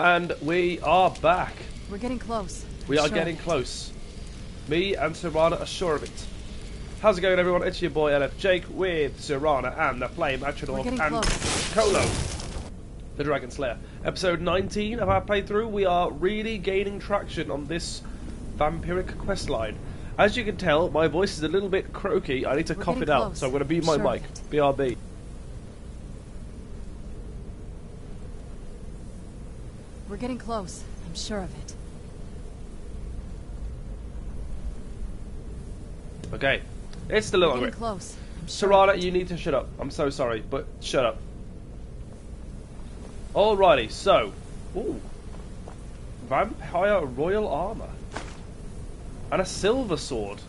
And we are back. We're getting close. We are getting close. Me and Serana are sure of it. How's it going, everyone? It's your boy LF Jake with Serana and the Flame Atronor and Kholo, the Dragonslayer. Episode 19 of our playthrough. We are really gaining traction on this vampiric questline. As you can tell, my voice is a little bit croaky. I need to cough it out, so I'm going to mute my mic. BRB. We're getting close. I'm sure of it. Okay. It's still a little bit close. Serana, you need to shut up. I'm so sorry, but shut up. Alrighty, so. Ooh. Vampire royal armor. And a silver sword.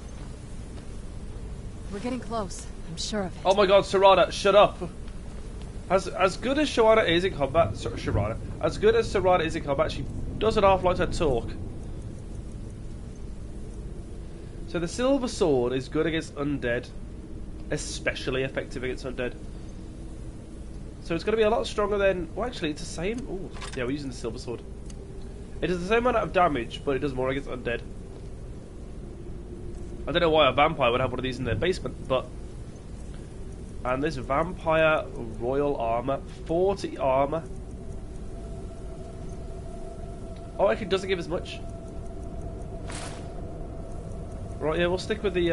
We're getting close. I'm sure of it. Oh my god, Serana, shut up. As good as Serana is in combat, as good as Serana is in combat, she doesn't half like to talk. So the silver sword is good against undead, especially effective against undead. So it's going to be a lot stronger than. Well, actually, it's the same. Ooh, yeah, we're using the silver sword. It does the same amount of damage, but it does more against undead. I don't know why a vampire would have one of these in their basement, but. And this vampire royal armor, 40 armor. Oh, actually, doesn't give as much. Right, yeah, we'll stick with the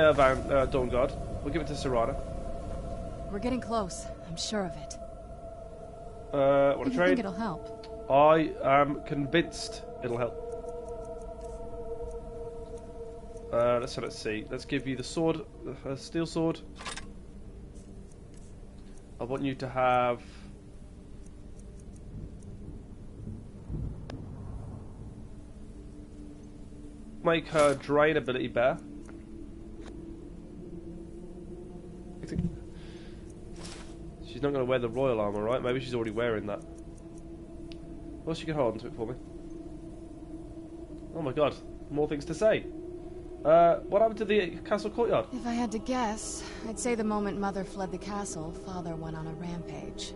Dawn Guard. We'll give it to Serana. We're getting close. I'm sure of it. Want to trade? I think it'll help. I am convinced it'll help. Let's see. Let's give you the sword, steel sword. I want you to have. Make her drain ability better. She's not going to wear the royal armor, right? Maybe she's already wearing that. Well, she can hold on to it for me. Oh my god, more things to say. What happened to the castle courtyard? If I had to guess, I'd say the moment Mother fled the castle, Father went on a rampage.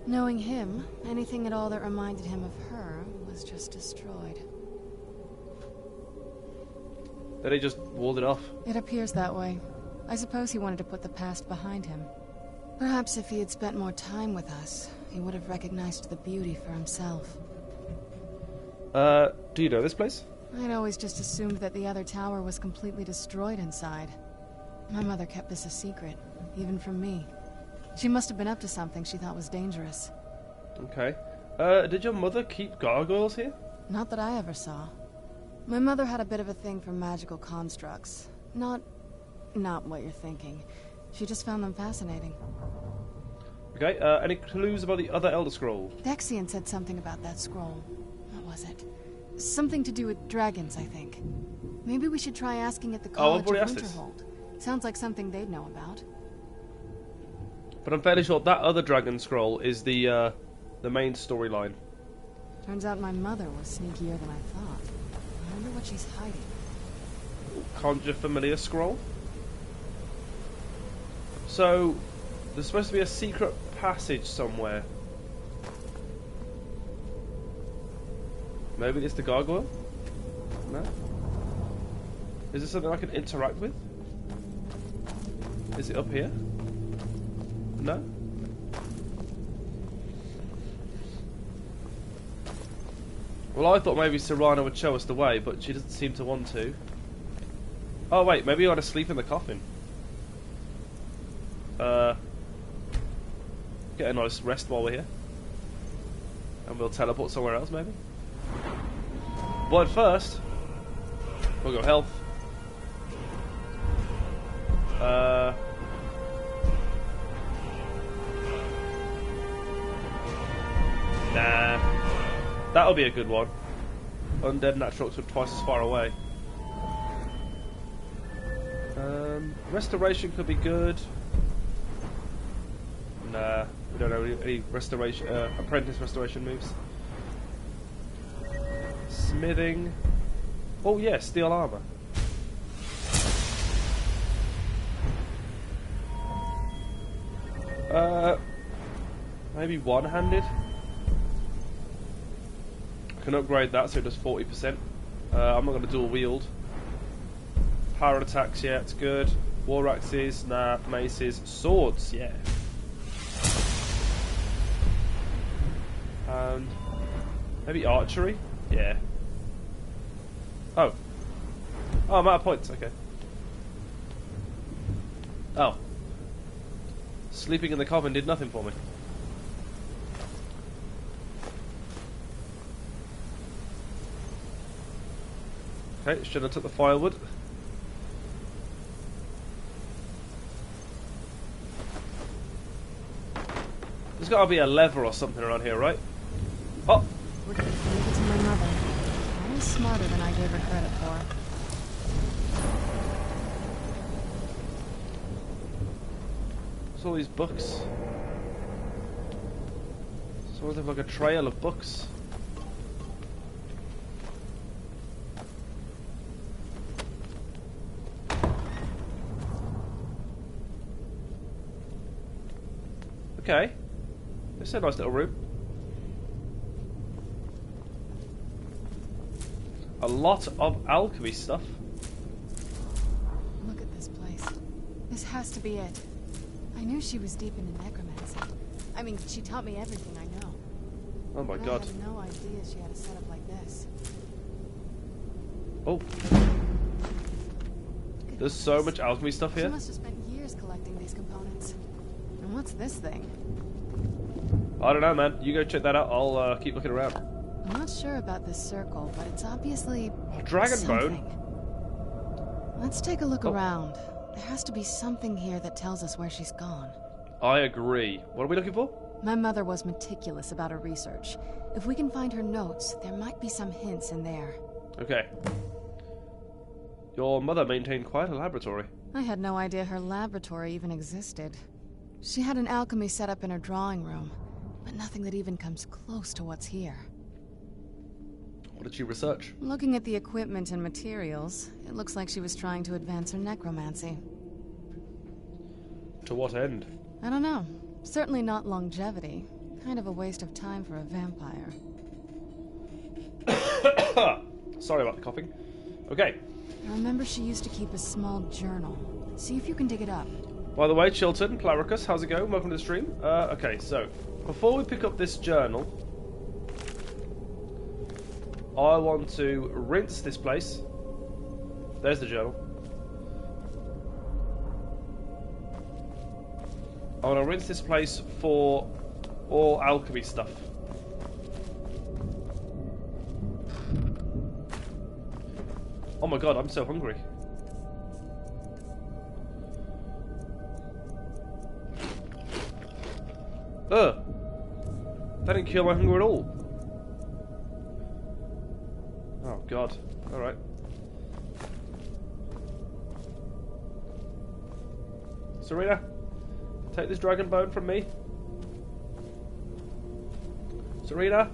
Knowing him, anything at all that reminded him of her was just destroyed. Then he just walled it off. It appears that way. I suppose he wanted to put the past behind him. Perhaps if he had spent more time with us, he would have recognized the beauty for himself. Do you know this place? I'd always just assumed that the other tower was completely destroyed inside. My mother kept this a secret, even from me. She must have been up to something she thought was dangerous. Okay. Did your mother keep gargoyles here? Not that I ever saw. My mother had a bit of a thing for magical constructs. Not what you're thinking. She just found them fascinating. Okay, any clues about the other Elder Scroll? Dexian said something about that scroll. What was it? Something to do with dragons, I think. Maybe we should try asking at the College of Winterhold. Sounds like something they'd know about. But I'm fairly sure that other dragon scroll is the main storyline. Turns out my mother was sneakier than I thought. I wonder what she's hiding. Conjure familiar scroll. So there's supposed to be a secret passage somewhere. Maybe it's the gargoyle? No? Is this something I can interact with? Is it up here? No? Well, I thought maybe Serana would show us the way, but she doesn't seem to want to. Oh wait, maybe you ought to sleep in the coffin. Get a nice rest while we're here. And we'll teleport somewhere else, maybe? But first, we'll go health. Nah. That'll be a good one. Undead natural are twice as far away. Restoration could be good. Nah, we don't have any restoration, apprentice restoration moves. Smithing. Oh yeah, steel armor. Maybe one-handed. Can upgrade that so it does 40%. I'm not going to dual wield. Power attacks, yeah, it's good. War axes, nah. Maces, swords, yeah. And maybe archery, yeah. Oh, I'm out of points. Okay. Oh, sleeping in the coffin did nothing for me. Okay, should have took the firewood. There's got to be a lever or something around here, right? Oh! We're gonna leave it to my mother. Always smarter than I gave her credit for. What's all these books? Sort of like a trail of books. Okay. It's a nice little room. A lot of alchemy stuff. Look at this place. This has to be it. I knew she was deep into necromancy. I mean, she taught me everything I know. Oh my But god. I had no idea she had a setup like this. Oh. There's so much alchemy stuff She here. must have spent years collecting these components. And what's this thing? I don't know, man. You go check that out. I'll keep looking around. I'm not sure about this circle, but it's obviously Dragon something. bone. Let's take a look around. There has to be something here that tells us where she's gone. I agree. What are we looking for? My mother was meticulous about her research. If we can find her notes, there might be some hints in there. Okay. Your mother maintained quite a laboratory. I had no idea her laboratory even existed. She had an alchemy set up in her drawing room, but nothing that even comes close to what's here. What did she research? Looking at the equipment and materials, it looks like she was trying to advance her necromancy. To what end? I don't know. Certainly not longevity. Kind of a waste of time for a vampire. Sorry about the coughing. Okay. I remember she used to keep a small journal. See if you can dig it up. By the way, Chilton, Claricus, how's it going? Welcome to the stream. Okay, so, before we pick up this journal, I want to rinse this place. There's the journal. I want to rinse this place for all alchemy stuff. Oh my god, I'm so hungry. Ugh. That didn't kill my hunger at all. Oh god. Alright. Serena, take this dragon bone from me. Serena?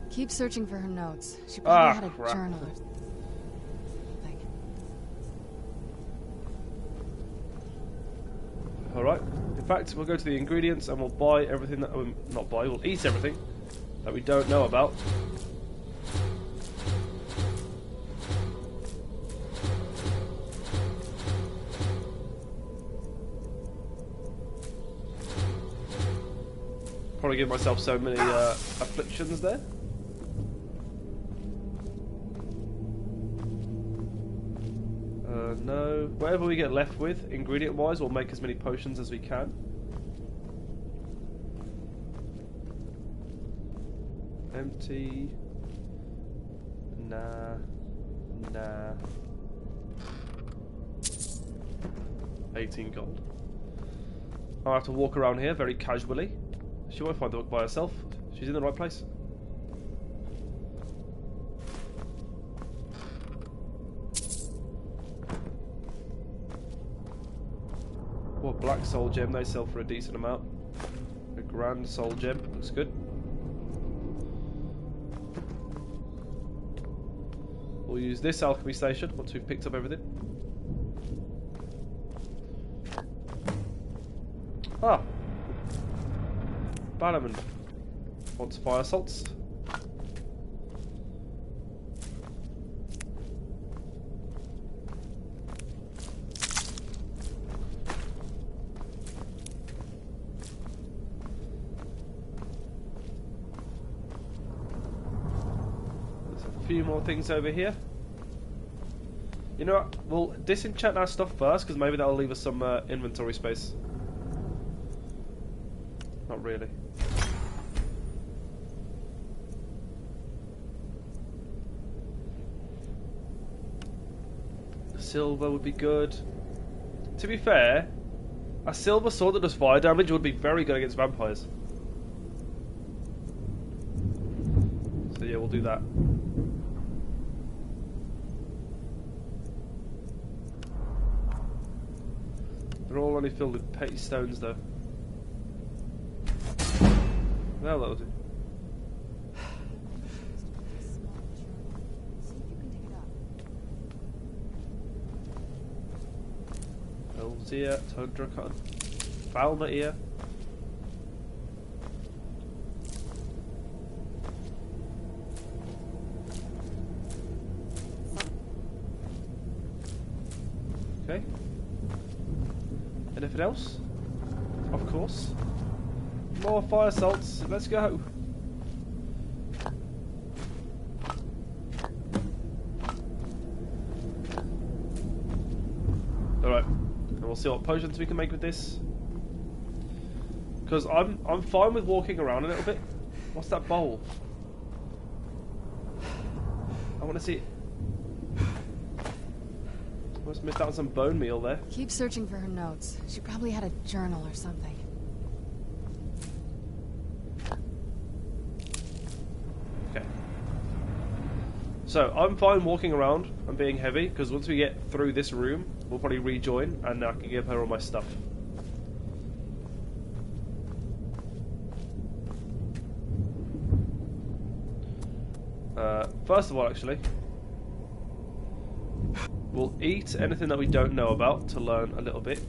Keep searching for her notes. She probably had a crap. journal or something. Alright. In fact, we'll go to the ingredients and we'll buy everything that... not buy, we'll eat everything that we don't know about. Probably give myself so many afflictions there. No. Whatever we get left with, ingredient-wise, we'll make as many potions as we can. Empty. Nah. Nah. 18 gold. I'll have to walk around here very casually. She won't find the book by herself. She's in the right place. What black soul gem? They sell for a decent amount. A grand soul gem. Looks good. We'll use this alchemy station once we've picked up everything. Ah. Bannerman wants fire salts. There's a few more things over here. You know what? We'll disenchant our stuff first, because maybe that'll leave us some inventory space. Not really. Silver would be good. To be fair, a silver sword that does fire damage would be very good against vampires. So yeah, we'll do that. They're all only filled with petty stones though. Well, that'll do. Elves here, Tundra Cotton, Falmer here. Okay. Anything else? Of course. More fire salts. Let's go. Alright. And we'll see what potions we can make with this. Because I'm fine with walking around a little bit. What's that bowl? I want to see it. Must have missed out on some bone meal there. Keep searching for her notes. She probably had a journal or something. Okay. So, I'm fine walking around and being heavy, because once we get through this room, we'll probably rejoin, and I can give her all my stuff. First of all, actually, we'll eat anything that we don't know about to learn a little bit.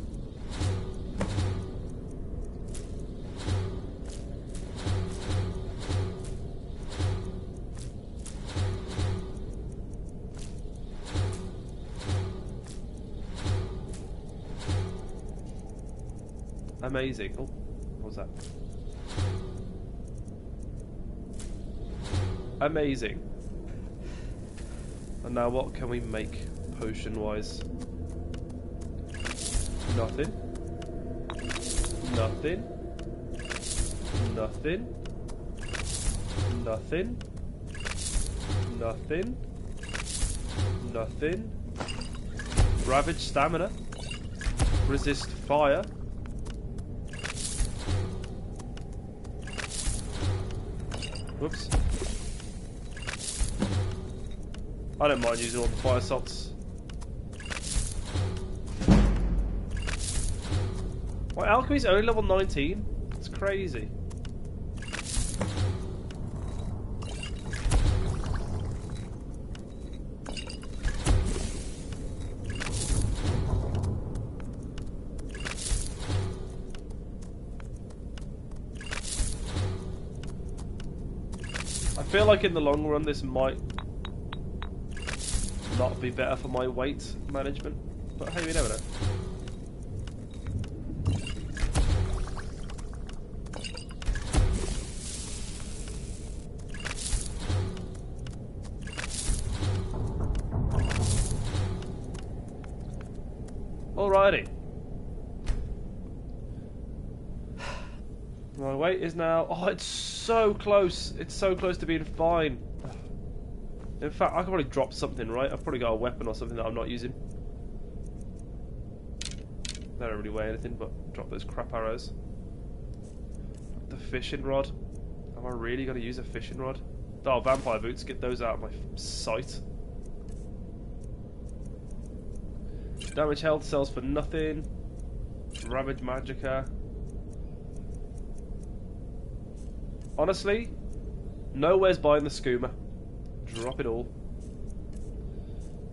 Amazing. Oh, what was that? Amazing. And now what can we make potion-wise? Nothing. Nothing. Nothing. Nothing. Nothing. Nothing. Ravage stamina. Resist fire. Whoops. I don't mind using all the fire salts. My alchemy's only level 19? It's crazy. I feel like in the long run this might not be better for my weight management, but hey, we never know. Alrighty. My weight is now... Oh, it's so close. It's so close to being fine. In fact, I could probably drop something, right? I've probably got a weapon or something that I'm not using. They don't really weigh anything, but drop those crap arrows. The fishing rod. Am I really going to use a fishing rod? Oh, vampire boots. Get those out of my sight. Damage health sells for nothing. Ravage magicka. Honestly, nowhere's buying the skooma. Drop it all.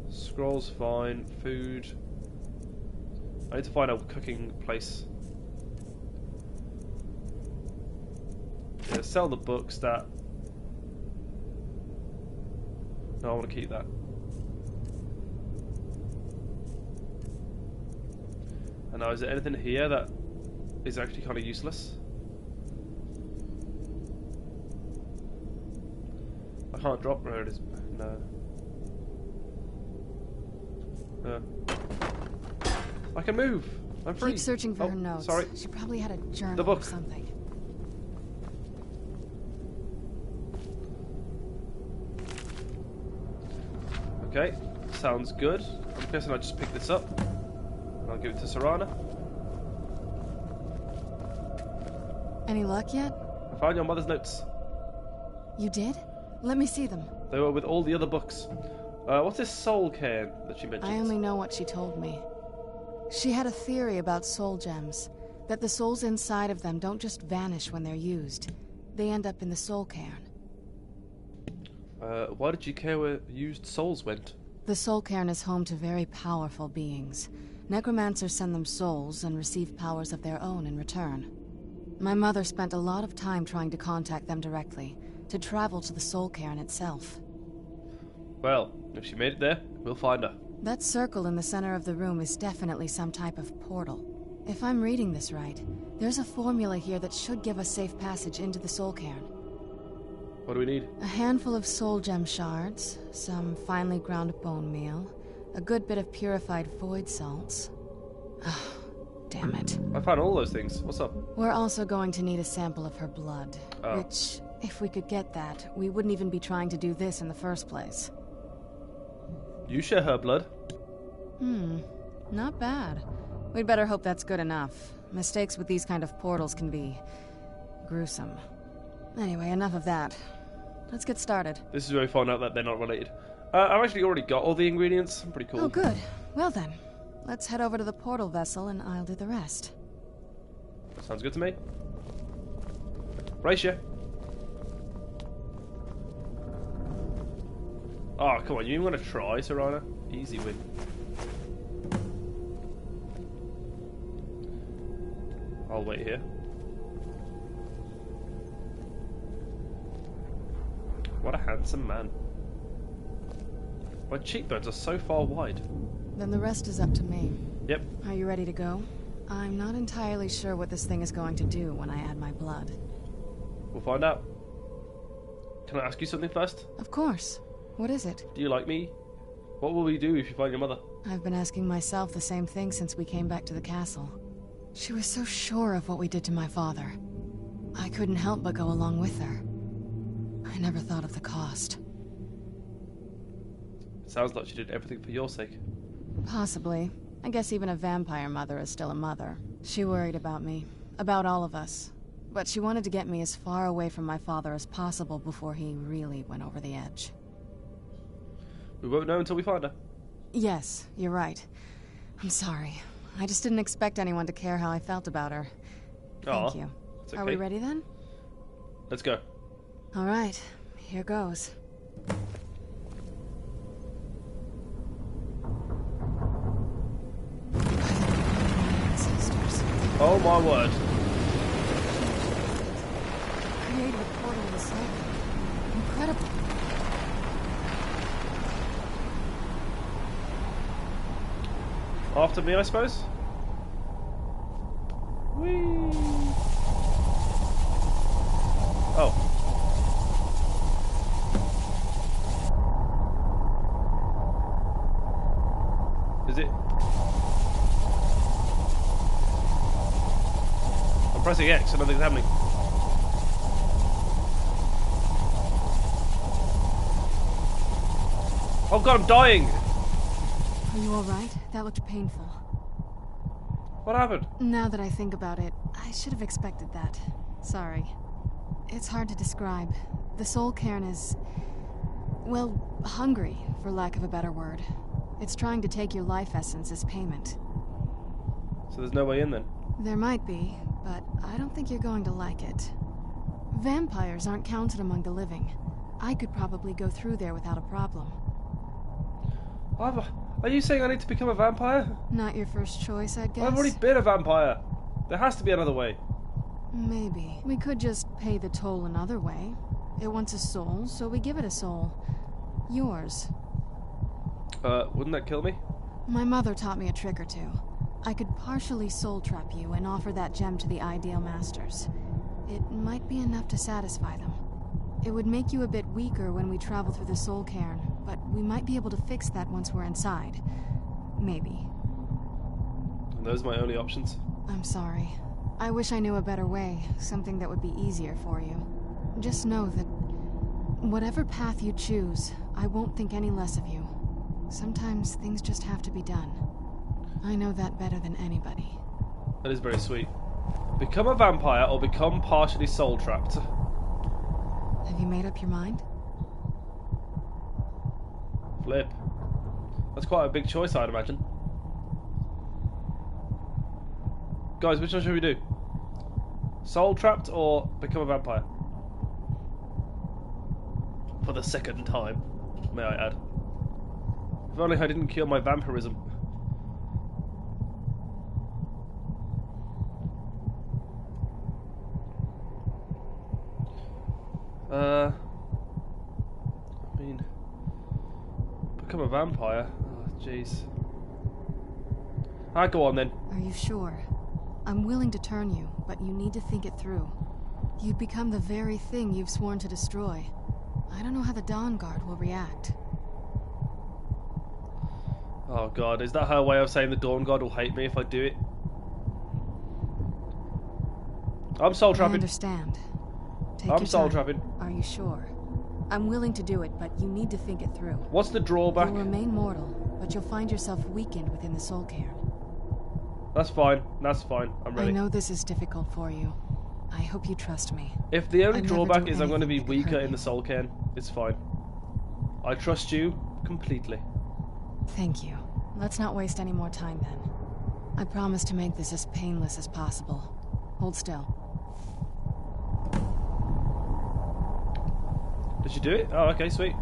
Scrolls fine. Food. I need to find a cooking place. So sell the books that... No, I want to keep that. And now, is there anything here that is actually kind of useless? I can't drop where it is. No. No. I can move. I'm free. Keep searching for her notes. Sorry. She probably had a journal The book. or something. Okay, sounds good. I'm guessing I'll just pick this up. And I'll give it to Serana. Any luck yet? I found your mother's notes. You did? Let me see them. They were with all the other books. What's this soul cairn that she mentioned? I only know what she told me. She had a theory about soul gems. That the souls inside of them don't just vanish when they're used. They end up in the soul cairn. Why did you care where used souls went? The soul cairn is home to very powerful beings. Necromancers send them souls and receive powers of their own in return. My mother spent a lot of time trying to contact them directly, to travel to the soul cairn itself. Well, if she made it there, we'll find her. That circle in the center of the room is definitely some type of portal. If I'm reading this right, there's a formula here that should give us safe passage into the soul cairn. What do we need? A handful of soul gem shards, some finely ground bone meal, a good bit of purified void salts. Oh, damn it. I found all those things. What's up? We're also going to need a sample of her blood, Oh. which, if we could get that, we wouldn't even be trying to do this in the first place. You share her blood. Not bad. We'd better hope that's good enough. Mistakes with these kind of portals can be gruesome. Anyway, enough of that. Let's get started. This is where we find out that they're not related. I've actually already got all the ingredients. I'm pretty cool. Oh, good. Well then, let's head over to the portal vessel and I'll do the rest. Sounds good to me. Race ya. Oh, come on. You even want to try, Serana? Easy win. I'll wait here. What a handsome man. My cheekbones are so far wide. Then the rest is up to me. Yep. Are you ready to go? I'm not entirely sure what this thing is going to do when I add my blood. We'll find out. Can I ask you something first? Of course. What is it? Do you like me? What will we do if you find your mother? I've been asking myself the same thing since we came back to the castle. She was so sure of what we did to my father. I couldn't help but go along with her. I never thought of the cost. It sounds like she did everything for your sake. Possibly. I guess even a vampire mother is still a mother. She worried about me. About all of us. But she wanted to get me as far away from my father as possible before he really went over the edge. We won't know until we find her. Yes, you're right. I'm sorry. I just didn't expect anyone to care how I felt about her. Thank you. It's okay. Are we ready then? Let's go. All right, here goes. Ancestors. Oh my word. Created a portal in the soul. Incredible. After me, I suppose? Whee! Oh. Is it? I'm pressing X and nothing's happening. Oh god, I'm dying! Are you alright? That looked painful. What happened? Now that I think about it, I should have expected that. Sorry. It's hard to describe. The soul cairn is... well, hungry, for lack of a better word. It's trying to take your life essence as payment. So there's no way in then? There might be, but I don't think you're going to like it. Vampires aren't counted among the living. I could probably go through there without a problem. Are you saying I need to become a vampire? Not your first choice, I'd guess. I've already been a vampire. There has to be another way. Maybe. We could just pay the toll another way. It wants a soul, so we give it a soul. Yours. Wouldn't that kill me? My mother taught me a trick or two. I could partially soul trap you and offer that gem to the Ideal Masters. It might be enough to satisfy them. It would make you a bit weaker when we travel through the soul cairn, but we might be able to fix that once we're inside. Maybe. And those are my only options? I'm sorry. I wish I knew a better way, something that would be easier for you. Just know that whatever path you choose, I won't think any less of you. Sometimes things just have to be done. I know that better than anybody. That is very sweet. Become a vampire or become partially soul trapped. Have you made up your mind? Flip. That's quite a big choice, I'd imagine. Guys, which one should we do? Soul trapped or become a vampire? For the second time, may I add. If only I didn't cure my vampirism. I mean, become a vampire? Oh, jeez. Go on then. Are you sure? I'm willing to turn you, but you need to think it through. You'd become the very thing you've sworn to destroy. I don't know how the Dawn Guard will react. Oh god, is that her way of saying the Dawn Guard will hate me if I do it? I'm soul trapping. I understand. Take I'm your soul time. trapping. Are you sure? I'm willing to do it, but you need to think it through. What's the drawback? You'll remain mortal, but you'll find yourself weakened within the soul cairn. That's fine. That's fine. I'm ready. I know this is difficult for you. I hope you trust me. If the only I'd never drawback do is I'm going to be anything that could weaker hurt in the you. soul cairn, it's fine. I trust you completely. Thank you. Let's not waste any more time then. I promise to make this as painless as possible. Hold still. Did you do it? Oh, okay, sweet.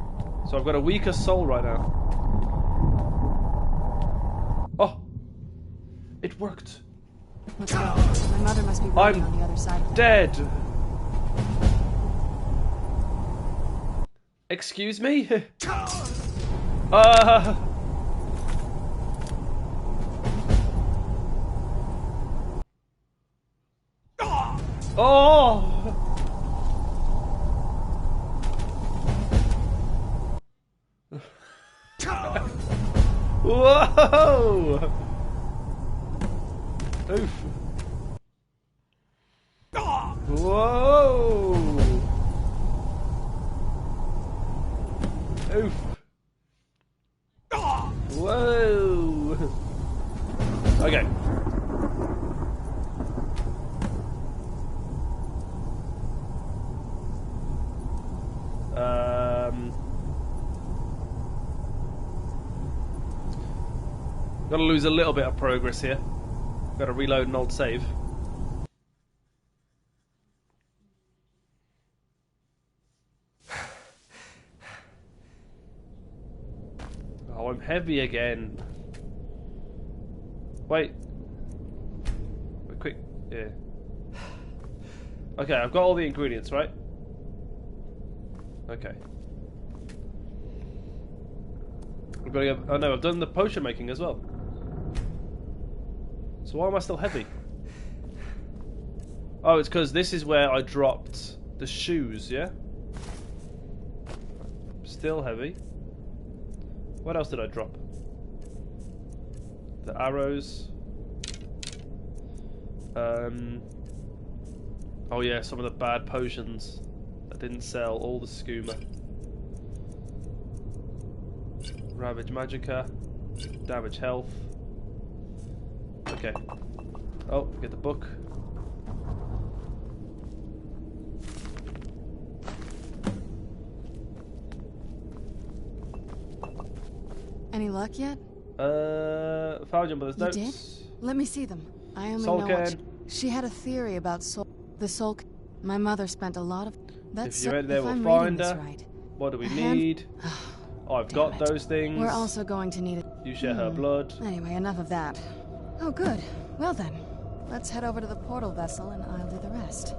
So I've got a weaker soul right now. Oh! It worked. Let's go. My mother must be waiting I'm on the other side of the dead! Excuse me? Oh! Whoa! Oof. Whoa! Oof. Whoa! Okay. Gotta lose a little bit of progress here. Gotta reload an old save. Oh, I'm heavy again. Wait. Wait, quick. Yeah. Okay, I've got all the ingredients, right? Okay. I've got to go. Oh no, I've done the potion making as well. So why am I still heavy? Oh, it's because this is where I dropped the shoes, yeah? Still heavy. What else did I drop? The arrows. Oh yeah, some of the bad potions that didn't sell. All the skooma. Ravage Magicka. Damage health. Okay. Oh, get the book. Any luck yet? Found your mother's notes. You did? Let me see them. I only Soul know cairn. what she had a theory about the soul. My mother spent a lot of. That's If you're ready, there, if we'll I'm find reading this her. right. What do we A hand- need? Oh, I've Damn got it. those things. We're also going to need it. You share her blood. Anyway, enough of that. Oh, good. Well then, Let's head over to the portal vessel and I'll do the rest.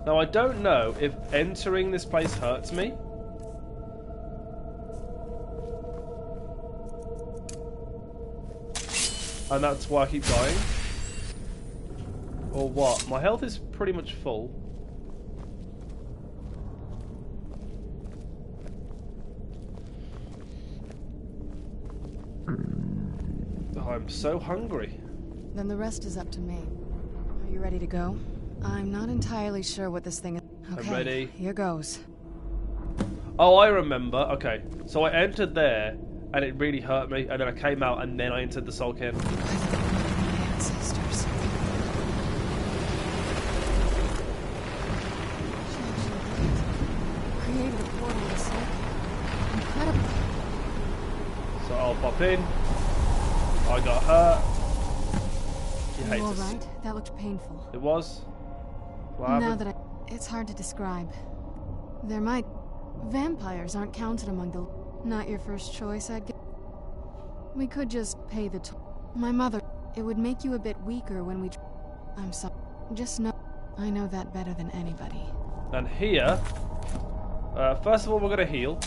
Now, I don't know if entering this place hurts me. And that's why I keep dying. Or what? My health is pretty much full. Oh, I'm so hungry. Then the rest is up to me. Are you ready to go? I'm not entirely sure what this thing is. Okay, I'm ready. Here goes. Oh, I remember. Okay, so I entered there, and it really hurt me, and then I came out, and then I entered the soul cairn. My ancestors. Created a portal to soul. Incredible. So I'll pop in. I got hurt. You hate You all us. right? That looked painful. It was. What Now happened? that it's hard to describe. There might... Vampires aren't counted among the... Not your first choice, I'd guess. We could just pay the My mother... It would make you a bit weaker when we... I'm sorry. Just know... I know that better than anybody. And here... first of all, we're going to heal.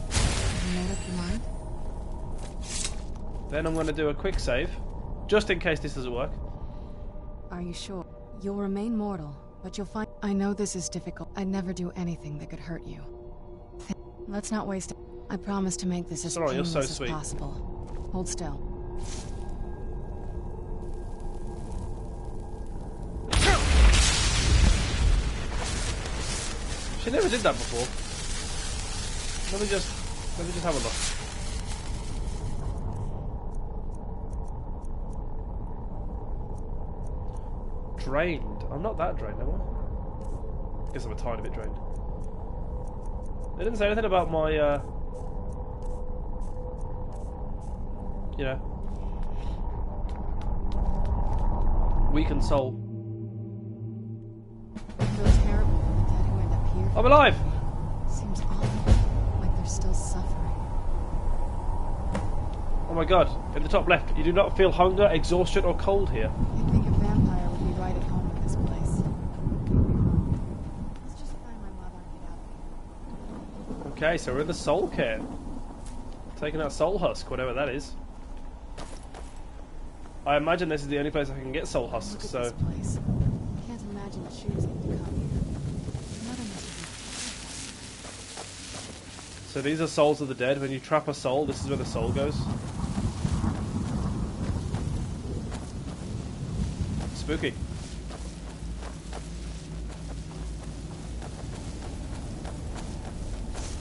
Have you made up your mind? Then I'm going to do a quick save. Just in case this doesn't work. Are you sure? You'll remain mortal, but you'll find... I know this is difficult. I'd never do anything that could hurt you. Let's not waste it. I promise to make this as Sorry, you're painless so as sweet. possible. Hold still. She never did that before. Let me just have a look. Drained. I'm not that drained, am I? Guess I'm a tiny bit drained. They didn't say anything about my, you know, weakened soul. Feels terrible for the dead who end up here. I'm alive! Seems awful. Like they're still suffering. Oh my god, in the top left, you do not feel hunger, exhaustion, or cold here. You'd think a vampire would be right at home in this place. Let's just find my mother and get out of here. Okay, so we're in the soul cairn. Taking out soul husk, whatever that is. I imagine this is the only place I can get soul Look husks, at so... this place. Can't imagine choosing to come here. Mother must have been... So these are souls of the dead. When you trap a soul, this is where the soul goes. Spooky.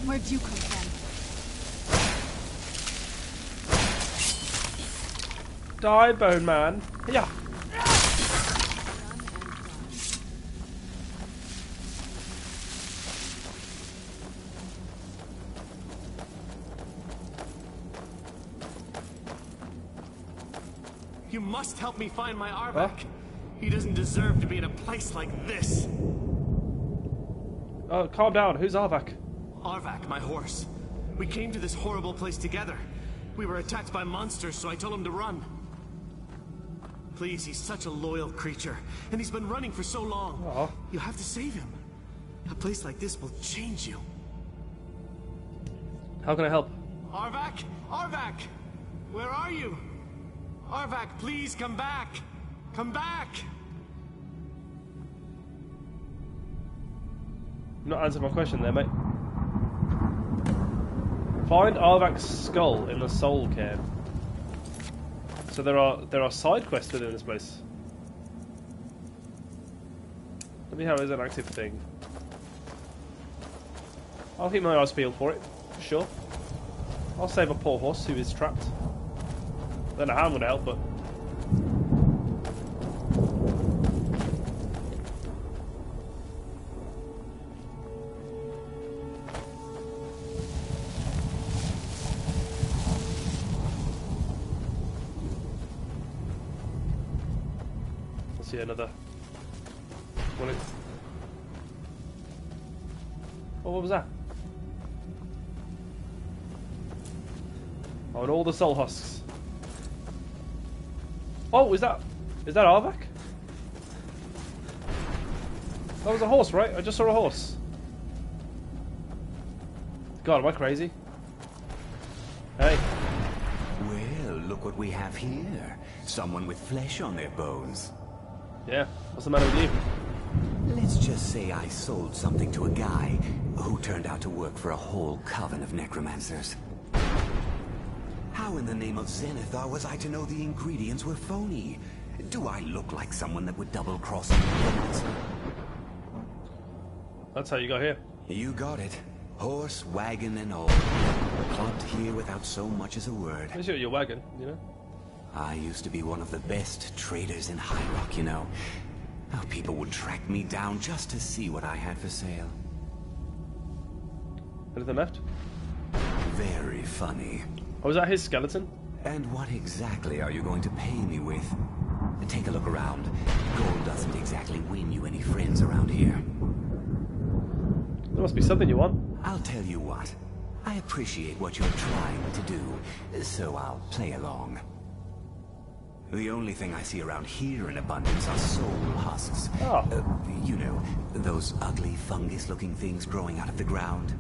Where'd you come from? Die, Bone Man. Yeah. You must help me find my Arvak. Huh? He doesn't deserve to be in a place like this. Oh, calm down. Who's Arvak? Arvak, my horse. We came to this horrible place together. We were attacked by monsters, so I told him to run. Please, he's such a loyal creature, and he's been running for so long. Aw. You have to save him. A place like this will change you. How can I help? Arvak? Arvak! Where are you? Arvak, please come back! Come back! You're not answering my question there, mate. Find Arvak's skull in the soul cairn. So there are side quests within this place. Let me have it as an active thing. I'll keep my eyes peeled for it, for sure. I'll save a poor horse who is trapped. Don't know how I'm going to help, but... Let's see another... Oh, what was that? Oh, and all the soul husks. Oh, is that Arvak? That was a horse, right? I just saw a horse. God, am I crazy? Hey. Well, look what we have here. Someone with flesh on their bones. Yeah, what's the matter with you? Let's just say I sold something to a guy who turned out to work for a whole coven of necromancers. How in the name of Zenithar was I to know the ingredients were phony? Do I look like someone that would double-cross me? That's how you got here. You got it. Horse, wagon, and all. Clubbed here without so much as a word. Let's shoot your wagon, you know? I used to be one of the best traders in High Rock, you know. How people would track me down just to see what I had for sale. Anything left? Very funny. Oh, was that his skeleton? And what exactly are you going to pay me with? Take a look around. Gold doesn't exactly win you any friends around here. There must be something you want. I'll tell you what. I appreciate what you're trying to do, so I'll play along. The only thing I see around here in abundance are soul husks. Oh. You know, those ugly fungus-looking things growing out of the ground.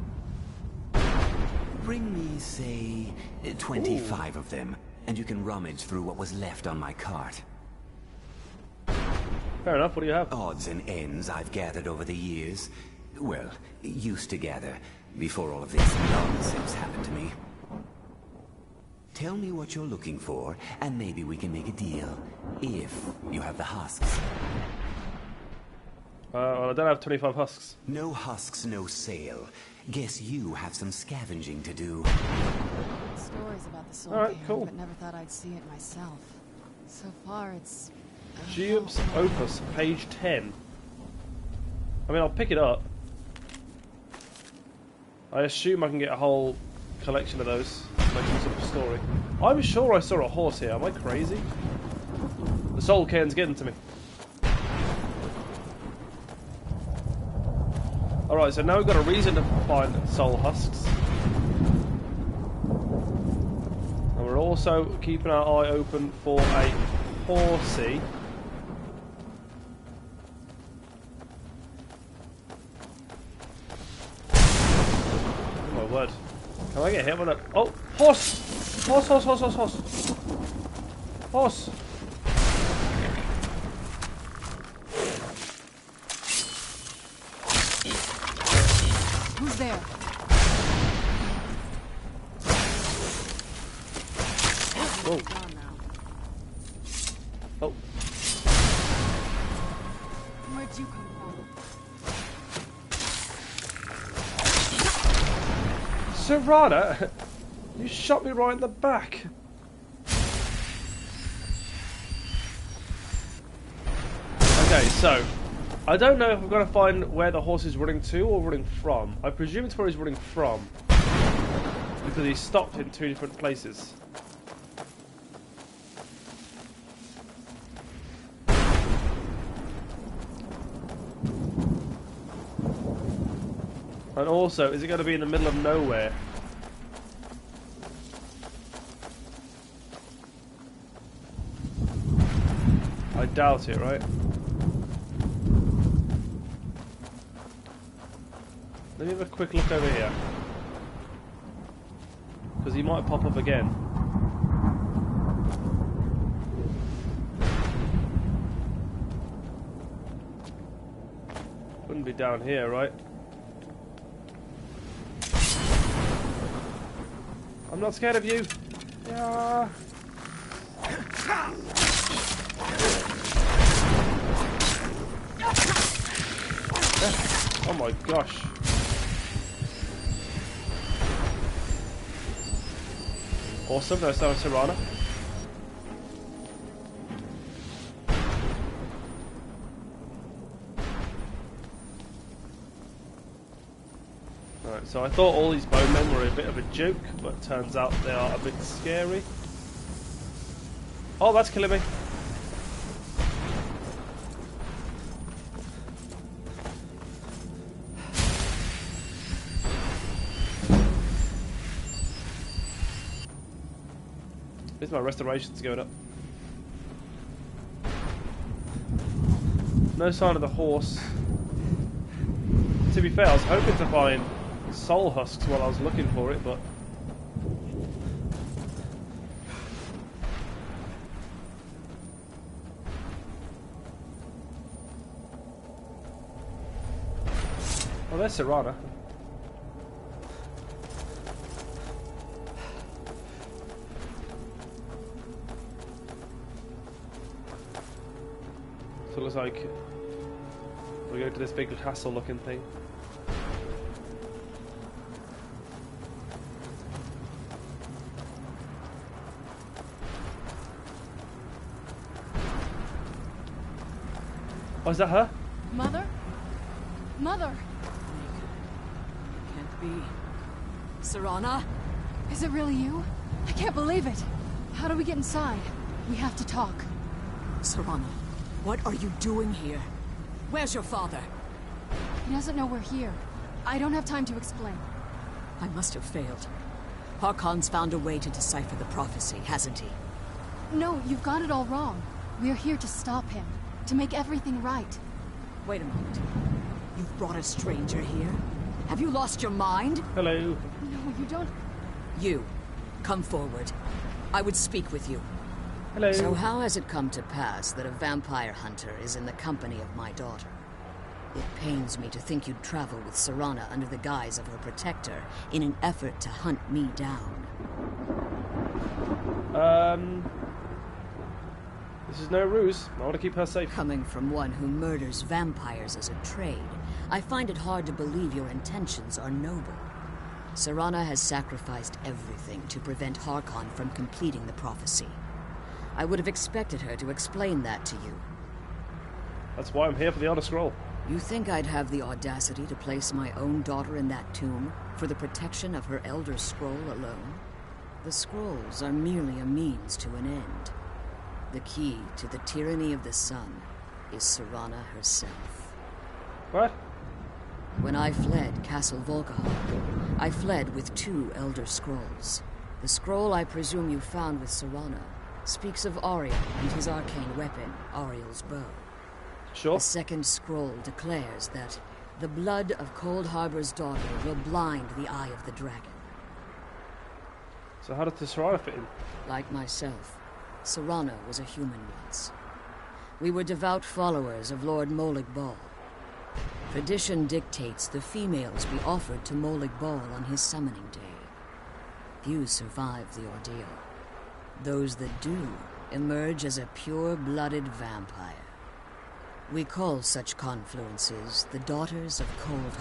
Bring me, say, 25 of them, and you can rummage through what was left on my cart. Fair enough, what do you have? Odds and ends I've gathered over the years. Well, used to gather, before all of this nonsense happened to me. Tell me what you're looking for, and maybe we can make a deal, if you have the husks. Well, I don't have 25 husks. No husks, no sale. Guess you have some scavenging to do. Stories about the soul Alright, Cairn, cool. but never thought I'd see it myself. So far, it's... Geob's Opus, page 10. I mean, I'll pick it up. I assume I can get a whole collection of those to make some sort of story. I'm sure I saw a horse here. Am I crazy? The soul cairn's getting to me. Alright, so now we've got a reason to find soul husks. And we're also keeping our eye open for a horsey. Oh my word. Can I get hit with a... Oh! Horse! Horse, horse, horse, horse, horse! Horse! Who's there? Whoa. Gone now. Oh. Where'd you come from? Serrana! You shot me right in the back! Okay, so... I don't know if I'm going to find where the horse is running to or running from. I presume it's where he's running from. Because he stopped in two different places. And also, is it going to be in the middle of nowhere? I doubt it, right? Let me have a quick look over here. Because he might pop up again. Wouldn't be down here, right? I'm not scared of you. Yeah. Oh my gosh. Awesome, no sound of Serrana. Alright, so I thought all these bowmen were a bit of a joke, but turns out they are a bit scary. Oh, that's killing me. At least my restoration's going up. No sign of the horse. To be fair, I was hoping to find soul husks while I was looking for it, but... Oh, there's Serana. So it looks like we go to this big castle looking thing. Oh, is that her? Mother? Mother! Can't be. Serana? Is it really you? I can't believe it! How do we get inside? We have to talk. Serana, what are you doing here? Where's your father? He doesn't know we're here. I don't have time to explain. I must have failed. Harkon's found a way to decipher the prophecy, hasn't he? No, you've got it all wrong. We're here to stop him. To make everything right. Wait a moment. You've brought a stranger here? Have you lost your mind? Hello. No, you don't... You, come forward. I would speak with you. Hello. So how has it come to pass that a vampire hunter is in the company of my daughter? It pains me to think you'd travel with Serana under the guise of her protector in an effort to hunt me down. This is no ruse. I want to keep her safe. Coming from one who murders vampires as a trade, I find it hard to believe your intentions are noble. Serana has sacrificed everything to prevent Harkon from completing the prophecy. I would have expected her to explain that to you. That's why I'm here for the Elder Scroll. You think I'd have the audacity to place my own daughter in that tomb for the protection of her Elder Scroll alone? The scrolls are merely a means to an end. The key to the tyranny of the sun is Serana herself. What? When I fled Castle Volkahar, I fled with 2 Elder Scrolls. The scroll I presume you found with Serana speaks of Ariel and his arcane weapon, Ariel's bow. Sure. The second scroll declares that the blood of Cold Harbor's daughter will blind the eye of the dragon. So how did the Serana fit in? Like myself, Serana was a human once. We were devout followers of Lord Molig Bal. Tradition dictates the females be offered to Molig Bal on his summoning day. Few survive the ordeal. Those that do emerge as a pure-blooded vampire. We call such confluences the Daughters of Cold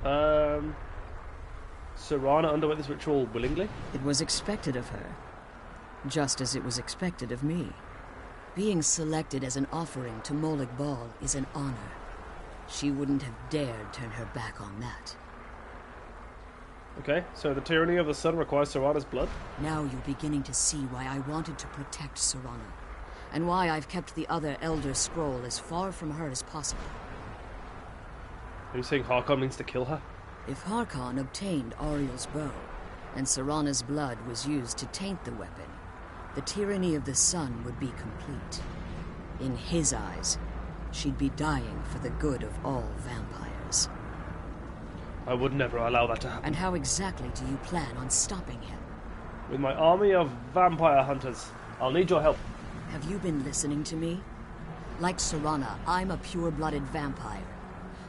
Harbor. Serana underwent this ritual willingly? It was expected of her, just as it was expected of me. Being selected as an offering to Molig Bal is an honor. She wouldn't have dared turn her back on that. Okay, so the tyranny of the sun requires Serana's blood? Now you're beginning to see why I wanted to protect Serana, and why I've kept the other Elder Scroll as far from her as possible. Are you saying Harkon means to kill her? If Harkon obtained Ariel's bow, and Serana's blood was used to taint the weapon, the tyranny of the sun would be complete. In his eyes, she'd be dying for the good of all vampires. I would never allow that to happen. And how exactly do you plan on stopping him? With my army of vampire hunters. I'll need your help. Have you been listening to me? Like Serana, I'm a pure-blooded vampire.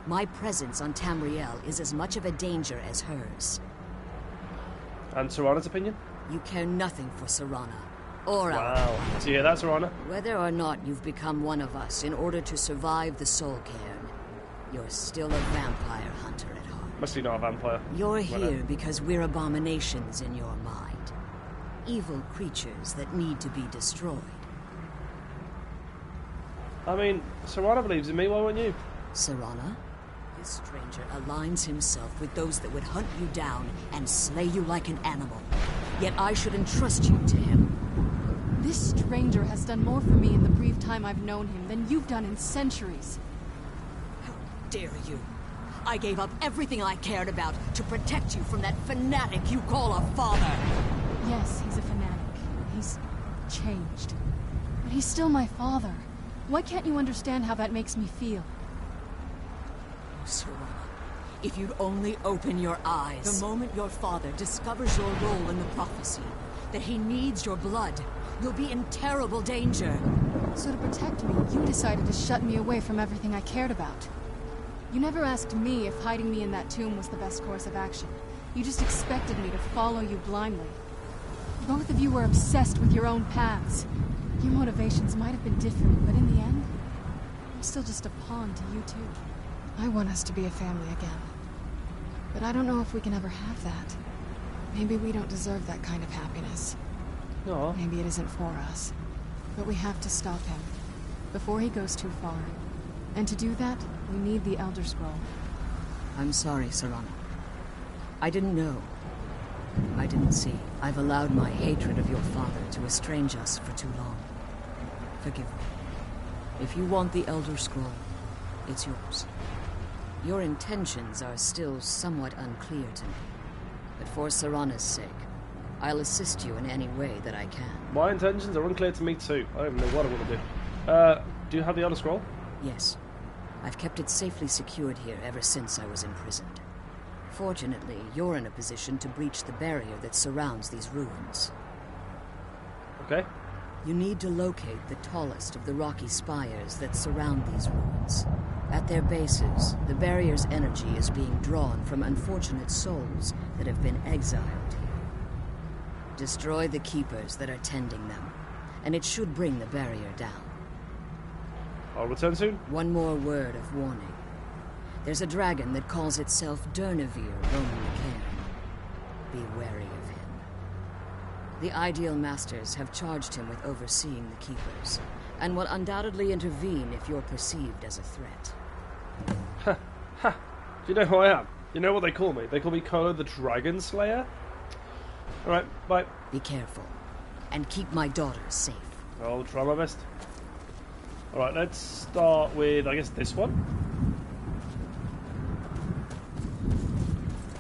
My presence on Tamriel is as much of a danger as hers. And Serana's opinion? You care nothing for Serana, or our Wow. Do you hear that, Serana? Whether or not you've become one of us in order to survive the Soul Cairn, you're still a vampire hunter at heart. Must be not a vampire. You're here because we're abominations in your mind. Evil creatures that need to be destroyed. I mean, Serana believes in me, why won't you? Serana? This stranger aligns himself with those that would hunt you down and slay you like an animal. Yet I should entrust you to him. This stranger has done more for me in the brief time I've known him than you've done in centuries. How dare you? I gave up everything I cared about to protect you from that fanatic you call a father. Yes, he's a fanatic. He's changed. But he's still my father. Why can't you understand how that makes me feel? Oh, Serana, if you'd only open your eyes. The moment your father discovers your role in the prophecy, that he needs your blood, you'll be in terrible danger. So to protect me, you decided to shut me away from everything I cared about. You never asked me if hiding me in that tomb was the best course of action. You just expected me to follow you blindly. Both of you were obsessed with your own paths. Your motivations might have been different, but in the end, I'm still just a pawn to you two. I want us to be a family again. But I don't know if we can ever have that. Maybe we don't deserve that kind of happiness. No. Maybe it isn't for us. But we have to stop him, before he goes too far. And to do that, we need the Elder Scroll. I'm sorry, Serana. I didn't know. I didn't see. I've allowed my hatred of your father to estrange us for too long. Forgive me. If you want the Elder Scroll, it's yours. Your intentions are still somewhat unclear to me. But for Serana's sake, I'll assist you in any way that I can. My intentions are unclear to me too. I don't even know what I want to do. Do you have the Elder Scroll? Yes. I've kept it safely secured here ever since I was imprisoned. Fortunately, you're in a position to breach the barrier that surrounds these ruins. Okay. You need to locate the tallest of the rocky spires that surround these ruins. At their bases, the barrier's energy is being drawn from unfortunate souls that have been exiled here. Destroy the keepers that are tending them, and it should bring the barrier down. I'll return soon. One more word of warning. There's a dragon that calls itself Durnevere roaming the cairn. Be wary of him. The Ideal Masters have charged him with overseeing the Keepers, and will undoubtedly intervene if you're perceived as a threat. Ha! Ha! Do you know who I am? You know what they call me? They call me Kholo the Dragonslayer? Alright, bye. Be careful, and keep my daughters safe. I'll try my best. Alright, let's start with, I guess, this one.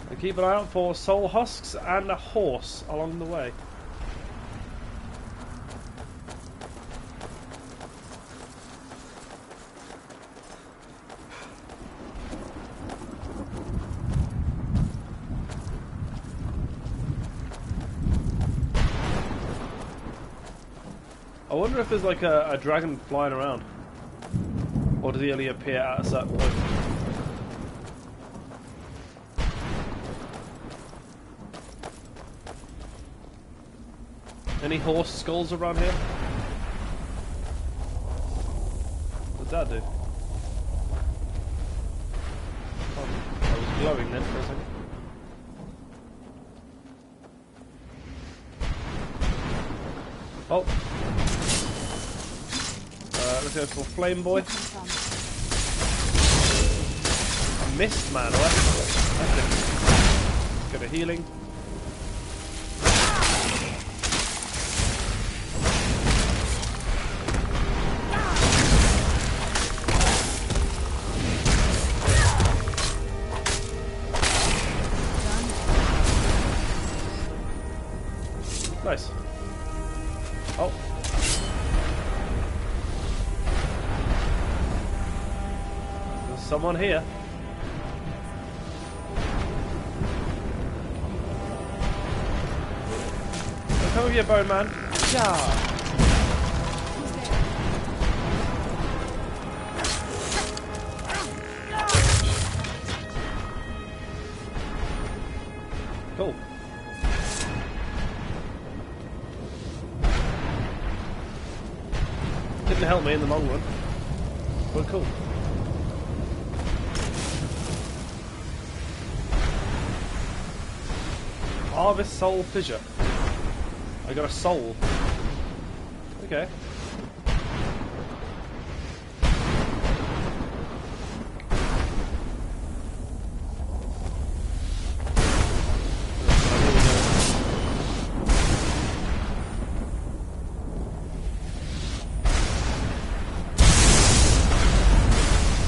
And keep an eye out for soul husks and a horse along the way. I wonder if there's like a dragon flying around. Or does he only appear at a certain point? Any horse skulls around here? What's that do? Oh, I was glowing then for a second. Oh. Let's go for Flame Boy. I missed, man. Let's go to healing. Nice. Oh. There's someone here. Come over here, Bone Man. Yeah. Cool. Didn't help me in the long run, but cool. Harvest soul fissure. I got a soul. Okay.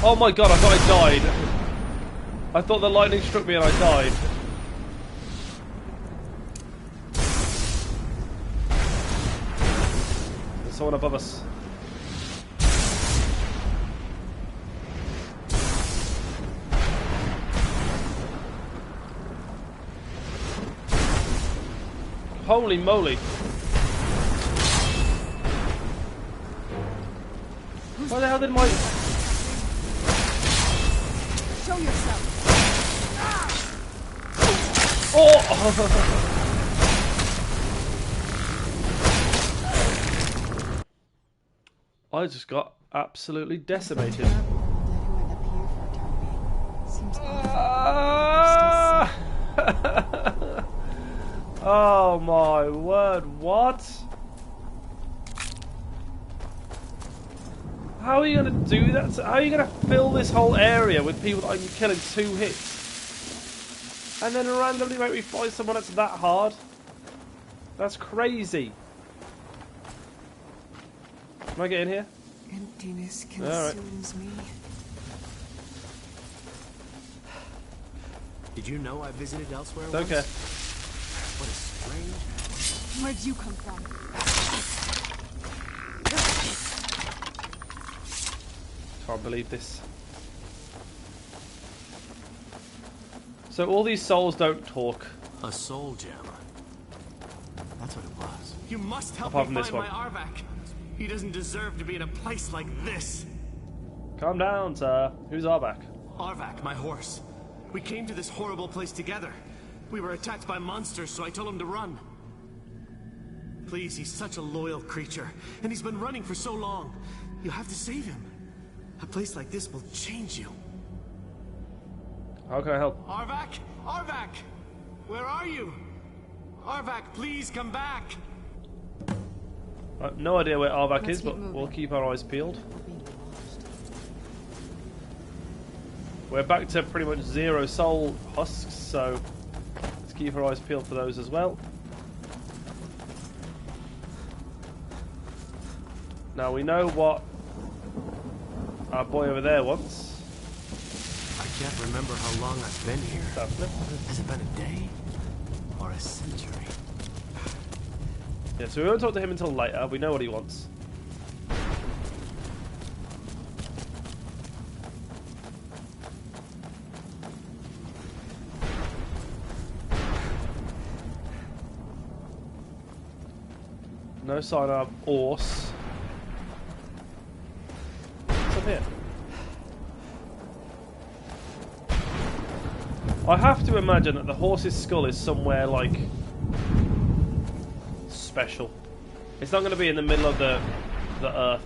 Oh my god, I thought I died. I thought the lightning struck me and I died. someone above us. Holy moly. Why the hell did my... Show yourself. Oh! I just got absolutely decimated. Oh my word, what? How are you gonna do that? How are you gonna fill this whole area with people that I can kill in 2 hits? And then randomly make me fight someone that's that hard? That's crazy. Can I get in here? Emptiness consumes me. Did you know I visited elsewhere Don't care. What a strange... Where'd you come from? Can't believe this. So all these souls don't talk. A soul gem. That's what it was. You must help Apart me from this find my one. Arvak. He doesn't deserve to be in a place like this. Calm down, sir. Who's Arvak? Arvak, my horse. We came to this horrible place together. We were attacked by monsters, so I told him to run. Please, he's such a loyal creature, and he's been running for so long. You have to save him. A place like this will change you. How can I help? Arvak? Arvak! Where are you? Arvak, please come back! I have no idea where Arvak Let's is, but keep moving. we'll keep our eyes peeled. We're back to pretty much 0 soul husks, so let's keep our eyes peeled for those as well. Now we know what our boy over there wants. I can't remember how long I've been here. Definitely. Has it been a day? Or a century? Yeah, so we won't talk to him until later. We know what he wants. No sign of horse. What's up here? I have to imagine that the horse's skull is somewhere like special. It's not going to be in the middle of the earth.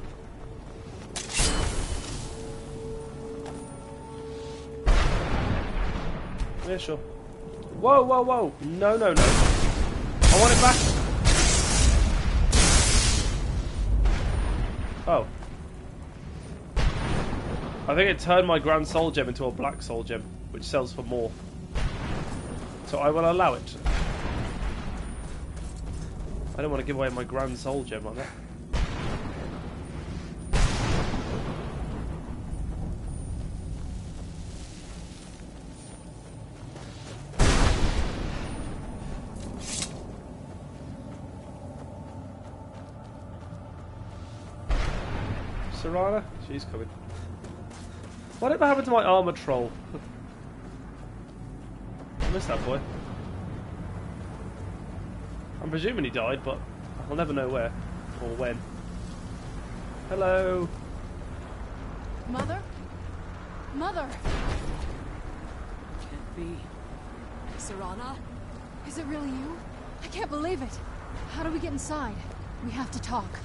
Yeah, sure. Whoa, whoa, whoa! No, no, no! I want it back. Oh. I think it turned my Grand Soul Gem into a Black Soul Gem, which sells for more. So I will allow it. I don't want to give away my Grand Soul Gem like that. Serana? She's coming. Whatever happened to my armor troll? I missed that boy. I'm presuming he died, but I'll never know where or when. Hello. Mother? Mother! Can't be. Serana? Is it really you? I can't believe it. How do we get inside? We have to talk.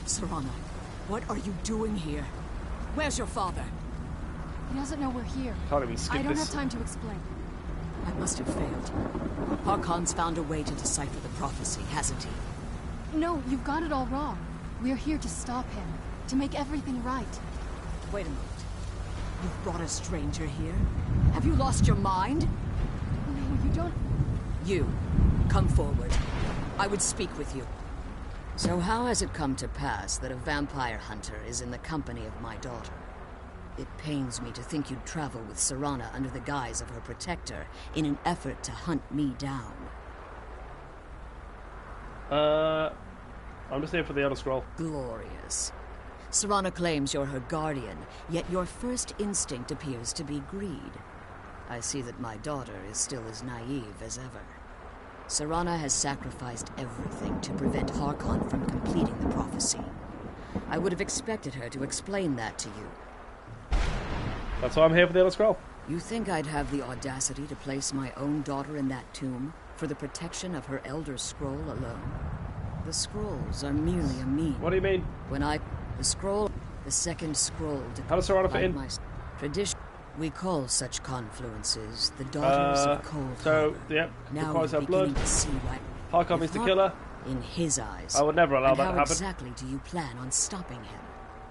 Serana, what are you doing here? Where's your father? He doesn't know we're here. Can't even skip I don't this. have time to explain. I must have failed. Harkon's found a way to decipher the prophecy, hasn't he? No, you've got it all wrong. We're here to stop him. To make everything right. Wait a moment. You've brought a stranger here? Have you lost your mind? No, you don't... You, come forward. I would speak with you. So how has it come to pass that a vampire hunter is in the company of my daughter? It pains me to think you'd travel with Serana under the guise of her protector in an effort to hunt me down. I'm just here for the Elder Scroll. Glorious. Serana claims you're her guardian, yet your first instinct appears to be greed. I see that my daughter is still as naive as ever. Serana has sacrificed everything to prevent Harkon from completing the prophecy. I would have expected her to explain that to you. That's why I'm here for the Elder Scroll. You think I'd have the audacity to place my own daughter in that tomb for the protection of her Elder Scroll alone? The scrolls are merely a means. What do you mean? The second scroll. How does Serana fit in? My tradition. We call such confluences the daughters of cold. So, yep, now requires her blood. Harkon means to kill her. In his eyes. I would never allow that to happen. How exactly do you plan on stopping him?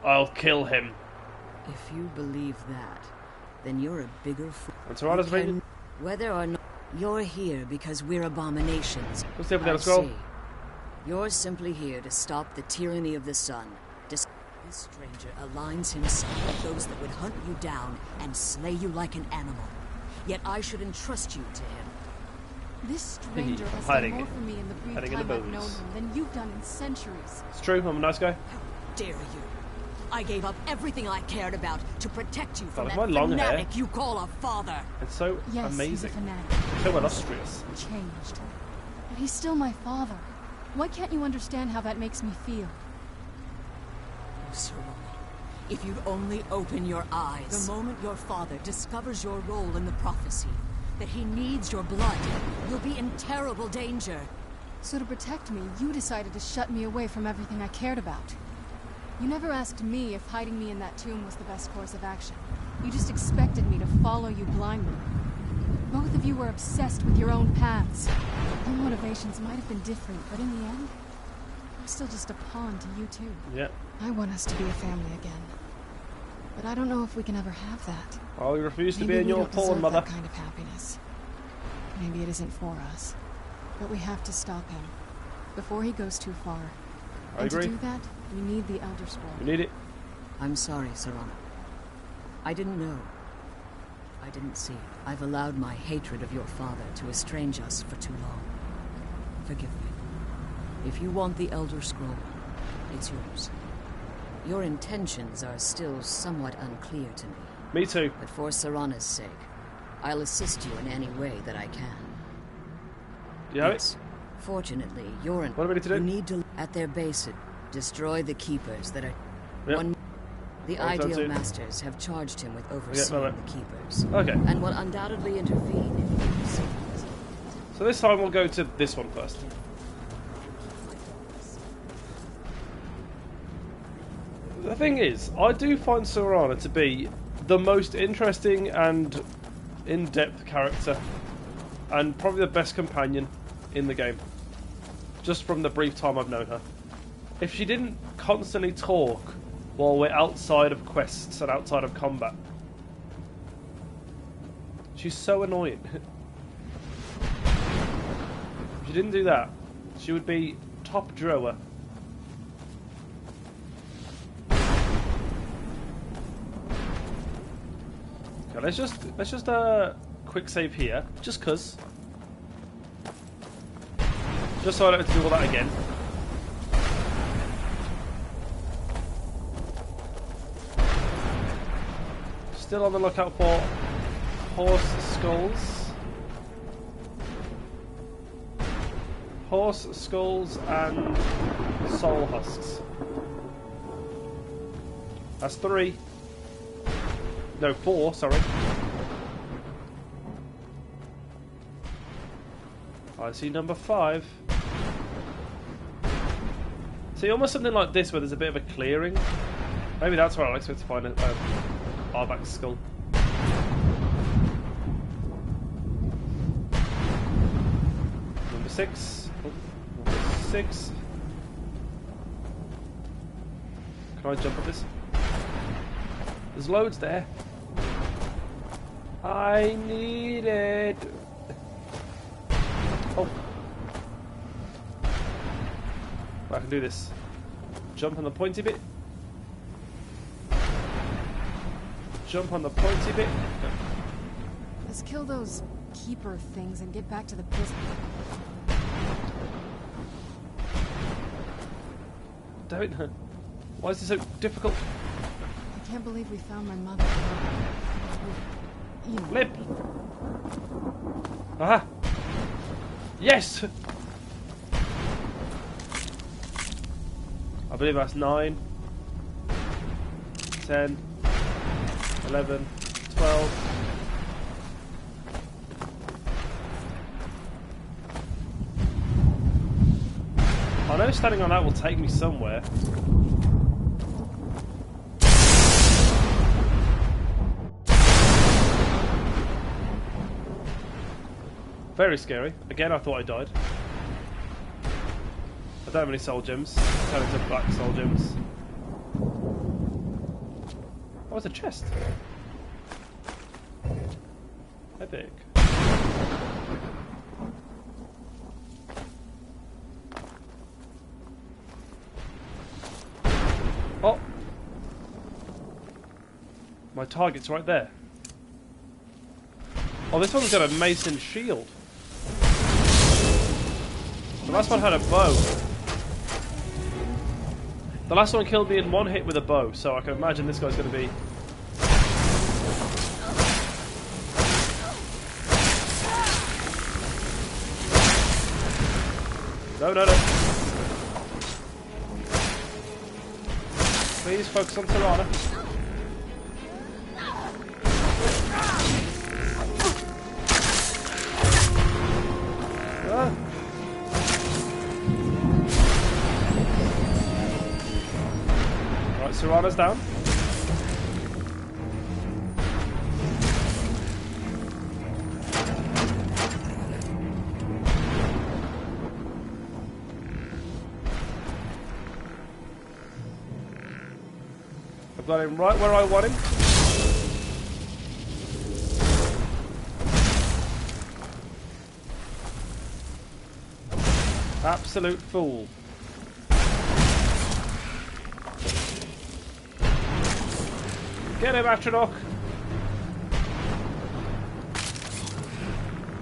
I'll kill him. If you believe that, then you're a bigger fool. And Serana's opinion? Whether or not you're here because we're abominations. What's the Elder Scroll? You're simply here to stop the tyranny of the sun. This stranger aligns himself with those that would hunt you down and slay you like an animal. Yet I should entrust you to him. This stranger has done more for me in the brief time I've known him than you've done in centuries. It's true, I'm a nice guy. How dare you? I gave up everything I cared about to protect you from that fanatic you call a father. It's so amazing. He's a fanatic. So illustrious. Changed. But he's still my father. Why can't you understand how that makes me feel? Serana, if you'd only open your eyes. The moment your father discovers your role in the prophecy, that he needs your blood, you'll be in terrible danger. So to protect me, you decided to shut me away from everything I cared about. You never asked me if hiding me in that tomb was the best course of action. You just expected me to follow you blindly. Both of you were obsessed with your own paths. Your motivations might have been different, but in the end, I'm still just a pawn to you two. Yeah. I want us to be a family again. But I don't know if we can ever have that. Oh, you refuse to be in your pawn, mother. That kind of happiness. Maybe it isn't for us. But we have to stop him before he goes too far. I agree. To do that, we need the Elder Scroll. We need it. I'm sorry, Serana. I didn't know. I didn't see. I've allowed my hatred of your father to estrange us for too long. Forgive me. If you want the Elder Scroll, it's yours. Your intentions are still somewhat unclear to me. Me too. But for Serana's sake, I'll assist you in any way that I can. You have it? Fortunately, you're in. What do we need to do? You need to, at their base, destroy the keepers that are... Yep. The Ideal Masters have charged him with overseeing the keepers. Okay. And will undoubtedly intervene if you see. So this time we'll go to this one first. The thing is, I do find Serana to be the most interesting and in-depth character, and probably the best companion in the game, just from the brief time I've known her. If she didn't constantly talk while we're outside of quests and outside of combat, she's so annoying. If she didn't do that, she would be top drawer. Okay, let's just quick save here, just cause. Just so I don't have to do all that again. Still on the lookout for horse skulls. Horse skulls and soul husks. That's 3. No, 4, sorry. I see number 5. See, almost something like this where there's a bit of a clearing. Maybe that's where I expect to find an Arbax skull. Number 6. Oh, number 6. Can I jump up this? There's loads there. I need it. Oh. I can do this. Jump on the pointy bit. Jump on the pointy bit. Let's kill those keeper things and get back to the prison. damn it. Why is this so difficult? I can't believe we found my mother. You know. Flip! Aha! Yes! I believe that's 9, 10, 11, 12. I know standing on that will take me somewhere. Very scary. Again, I thought I died. I don't have any soul gems. Turn into black soul gems. Oh, it's a chest. Epic. Oh! My target's right there. Oh, this one's got a mason shield. The last one had a bow. The last one killed me in one hit with a bow, so I can imagine this guy's going to be... No, no, no. Please focus on Tirana. Ah. Right, Tirana's down. I've got him right where I want him. Absolute fool. Get him, Atronach!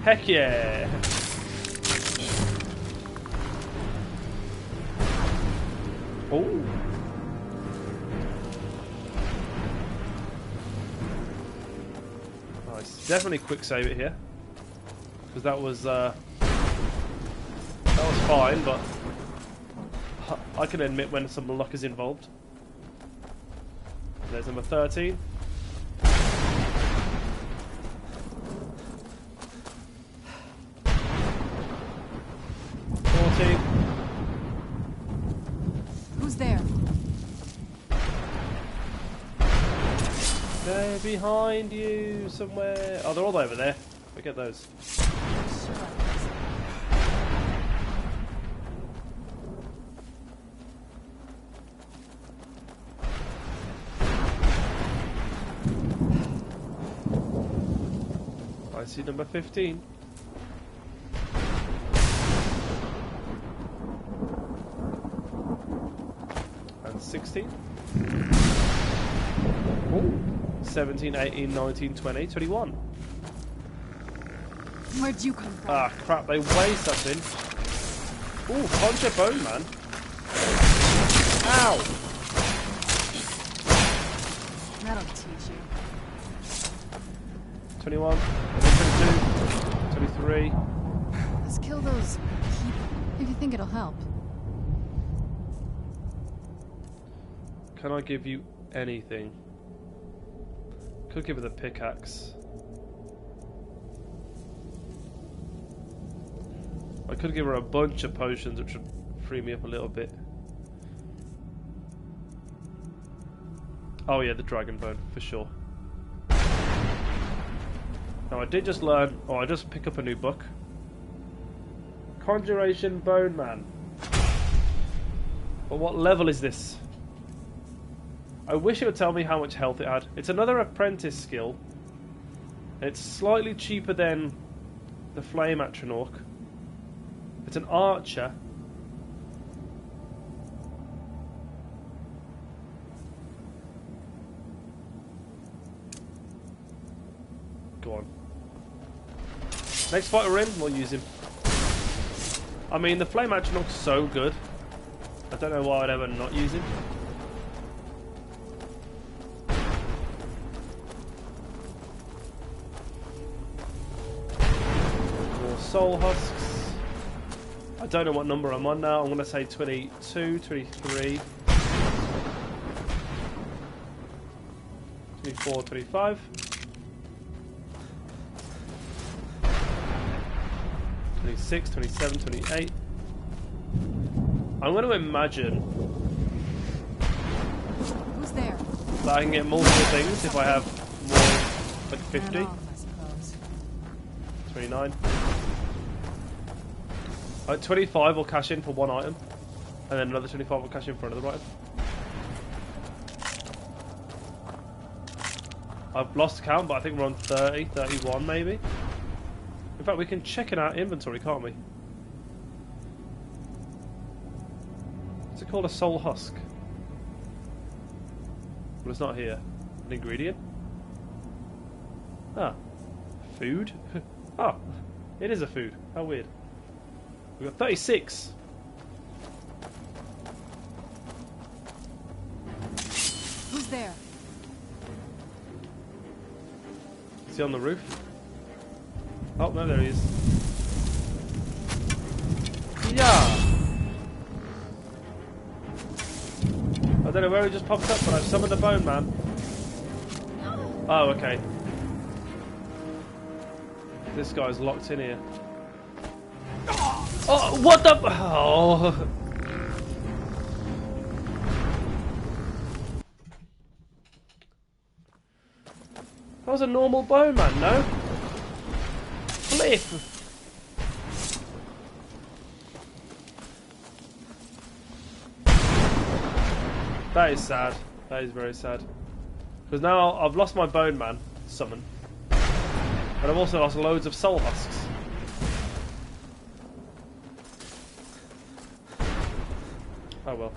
Heck yeah! Oh! Nice. Definitely quick save it here, because that was fine, but I can admit when some luck is involved. There's number 13. 14. Who's there? They're behind you somewhere. Oh, they're all over there. We get those. I see number 15. And 16. Ooh. 17, 18, 19, 20, 21. Where'd you come from? Ah, crap, they weigh something. Ooh, punch a bone, man. Ow! That'll teach you. 21, 22, 23. Let's kill those people, if you think it'll help. Can I give you anything? Could give her the pickaxe. I could give her a bunch of potions, which would free me up a little bit. Oh yeah, the dragon bone, for sure. Now I did just learn, I just pick up a new book. Conjuration Bone Man. But what level is this? I wish it would tell me how much health it had. It's another apprentice skill. It's slightly cheaper than the Flame Atronach. It's an archer. Go on. Next fight we're in, we'll use him. I mean, the Flame Atronach's so good. I don't know why I would ever not use him. More soul husks. I don't know what number I'm on now. I'm going to say 22, 23, 24, 25. 26, 27, 28. I'm going to imagine Who's there? that I can get multiple things if I have more, like 50. Off, I suppose. 29. 25 will cash in for one item, and then another 25 will cash in for another item. I've lost count, but I think we're on 30, 31 maybe. In fact, we can check in our inventory, can't we? What's it called? A soul husk. Well, it's not here. An ingredient? Ah. Food? Ah. It is a food. How weird. We've got 36. Who's there? Is he on the roof? Oh, no, there he is. Yeah! I don't know where he just popped up, but I've summoned a bone man. Oh, okay. This guy's locked in here. Oh, what the? Oh. That was a normal bone man, no? Flip! That is sad. That is very sad. Because now I've lost my bone man summon. But I've also lost loads of soul husks. Oh well.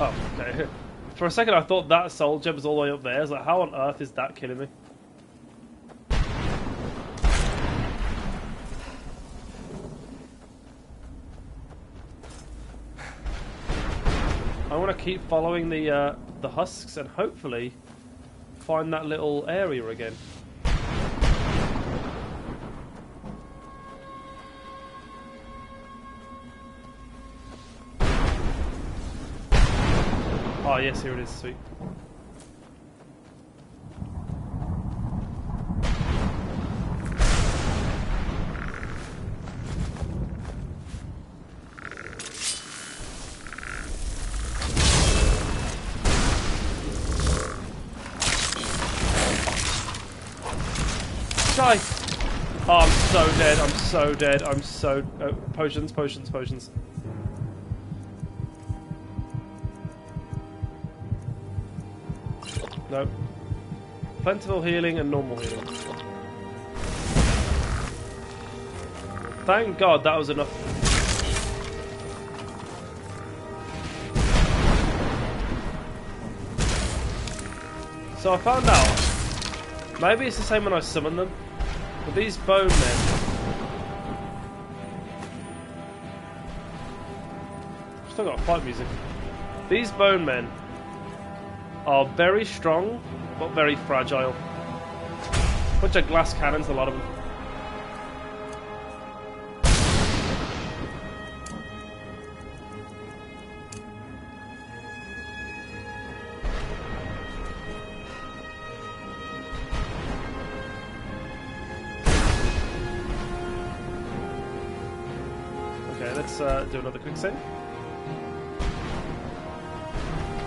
Oh, okay. For a second I thought that soul gem was all the way up there. I was like, how on earth is that killing me? I want to keep following the husks and hopefully find that little area again. Oh yes, here it is, sweet. Die! Oh, I'm so dead, I'm so dead, I'm so... Oh, potions, potions, potions. No. Plentiful healing and normal healing. Thank God that was enough. So I found out, maybe it's the same when I summon them, but these bone men... Still got fight music. These bone men are very strong, but very fragile. Bunch of glass cannons, a lot of them. Okay, let's do another quick save.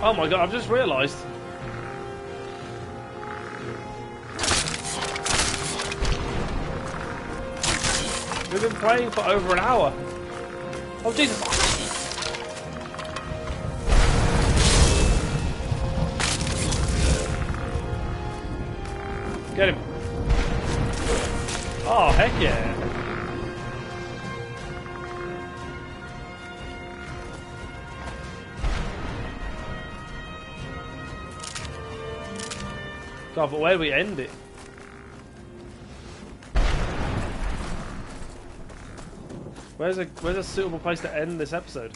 Oh my God, I've just realised. We've been playing for over an hour. Oh Jesus! Get him! Oh heck yeah! God, but where do we end it? Where's a suitable place to end this episode?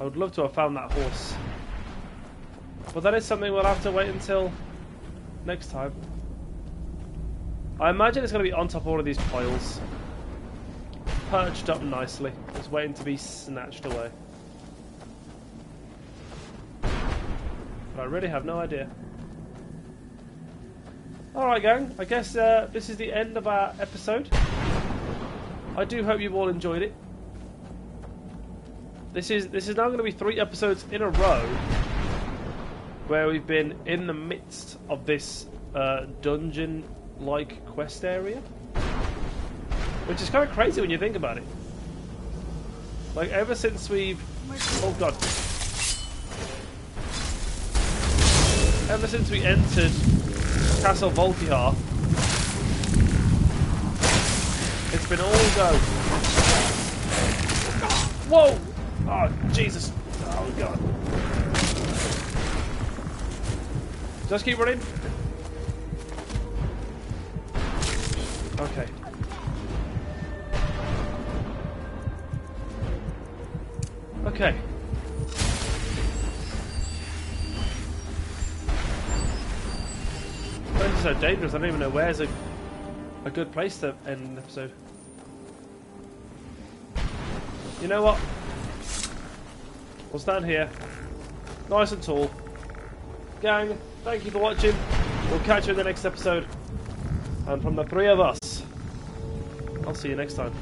I would love to have found that horse. But that is something we'll have to wait until next time. I imagine it's going to be on top of all of these piles. Perched up nicely. Just waiting to be snatched away. But I really have no idea. Alright gang, I guess this is the end of our episode. I do hope you've all enjoyed it. This is now going to be 3 episodes in a row where we've been in the midst of this dungeon-like quest area, which is kind of crazy when you think about it. Like ever since we've ever since we entered Castle Volkihar, it's been all go. Whoa! Oh, Jesus. Oh, God. Just keep running. Okay. Okay. This is so dangerous. I don't even know where's a good place to end an episode. You know what? We'll stand here, nice and tall. Gang, thank you for watching. We'll catch you in the next episode. And from the 3 of us, I'll see you next time.